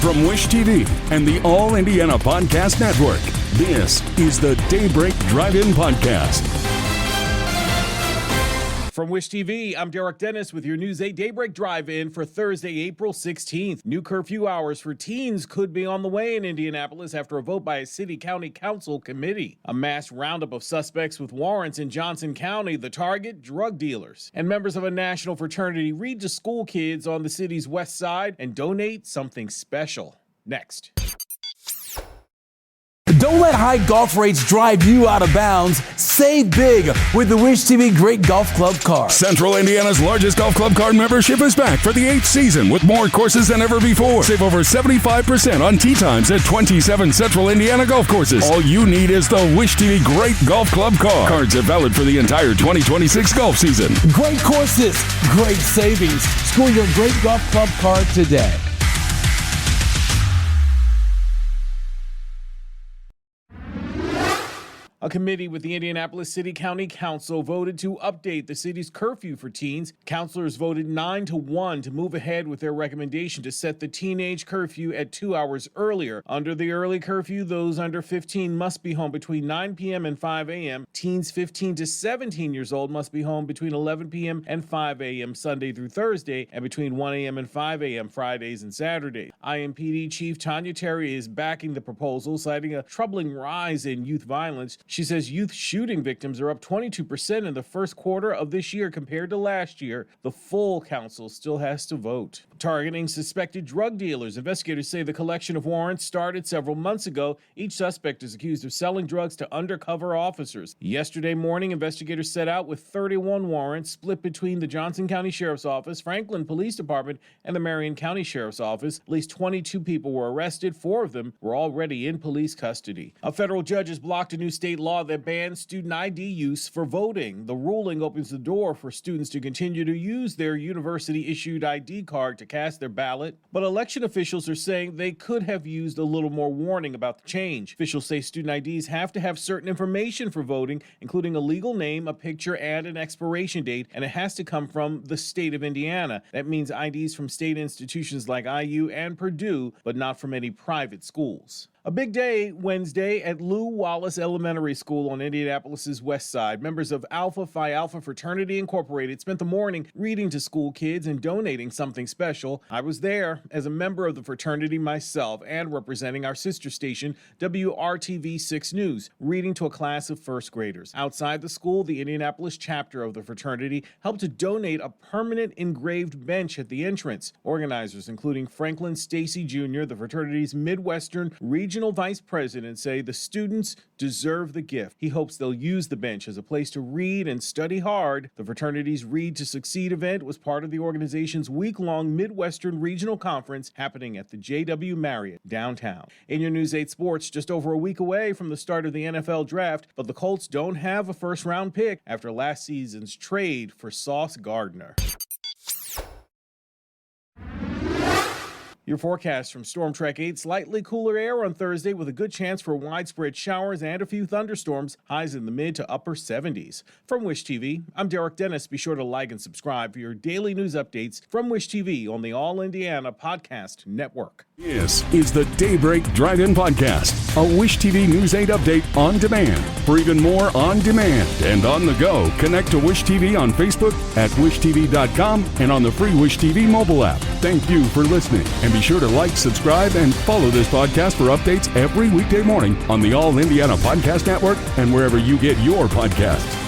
From Wish TV and the All Indiana Podcast Network, this is the Daybreak Drive-In Podcast. From Wish TV, I'm Derek Dennis with your News 8 Daybreak Drive-In for Thursday, April 16th. New curfew hours for teens could be on the way in Indianapolis after a vote by a city-county council committee. A mass roundup of suspects with warrants in Johnson County, the target, drug dealers. And members of a national fraternity read to school kids on the city's west side and donate something special. Next. Don't let high golf rates drive you out of bounds. Save big with the Wish TV Great Golf Club card. Central Indiana's largest golf club card membership is back for the 8th season with more courses than ever before. Save over 75% on tee times at 27 Central Indiana golf courses. All you need is the Wish TV Great Golf Club card. Cards are valid for the entire 2026 golf season. Great courses, great savings. Score your Great Golf Club card today. A committee with the Indianapolis City County Council voted to update the city's curfew for teens. Councilors voted 9-1 to move ahead with their recommendation to set the teenage curfew at 2 hours earlier. Under the early curfew, those under 15 must be home between 9 p.m. and 5 a.m. Teens 15 to 17 years old must be home between 11 p.m. and 5 a.m. Sunday through Thursday, and between 1 a.m. and 5 a.m. Fridays and Saturdays. IMPD Chief Tanya Terry is backing the proposal, citing a troubling rise in youth violence. She says youth shooting victims are up 22% in the first quarter of this year compared to last year. The full council still has to vote. Targeting suspected drug dealers. Investigators say the collection of warrants started several months ago. Each suspect is accused of selling drugs to undercover officers. Yesterday morning, investigators set out with 31 warrants split between the Johnson County Sheriff's Office, Franklin Police Department, and the Marion County Sheriff's Office. At least 22 people were arrested. 4 of them were already in police custody. A federal judge has blocked a new state law that bans student ID use for voting. The ruling opens the door for students to continue to use their university-issued ID card to cast their ballot, but election officials are saying they could have used a little more warning about the change. Officials say student IDs have to have certain information for voting, including a legal name, a picture, and an expiration date, and it has to come from the state of Indiana. That means IDs from state institutions like IU and Purdue, but not from any private schools. A big day Wednesday at Lew Wallace Elementary School on Indianapolis's west side. Members of Alpha Phi Alpha Fraternity Incorporated spent the morning reading to school kids and donating something special. I was there as a member of the fraternity myself and representing our sister station, WRTV 6 News, reading to a class of first graders. Outside the school, the Indianapolis chapter of the fraternity helped to donate a permanent engraved bench at the entrance. Organizers, including Franklin Stacy Jr., the fraternity's Midwestern Regional Vice President, say the students deserve the gift. He hopes they'll use the bench as a place to read and study hard. The fraternity's Read to Succeed event was part of the organization's week-long Midwestern Regional Conference happening at the JW Marriott downtown. In your News 8 Sports, just over a week away from the start of the NFL draft, but the Colts don't have a first-round pick after last season's trade for Sauce Gardner. Your forecast from Storm Track 8, slightly cooler air on Thursday with a good chance for widespread showers and a few thunderstorms, highs in the mid to upper 70s. From Wish TV, I'm Derek Dennis. Be sure to like and subscribe for your daily news updates from Wish TV on the All Indiana Podcast Network. This is the Daybreak Drive-In Podcast, a Wish TV News 8 update on demand. For even more on demand and on the go, connect to Wish TV on Facebook at wishtv.com and on the free Wish TV mobile app. Thank you for listening, and be sure to like, subscribe, and follow this podcast for updates every weekday morning on the All Indiana Podcast Network and wherever you get your podcasts.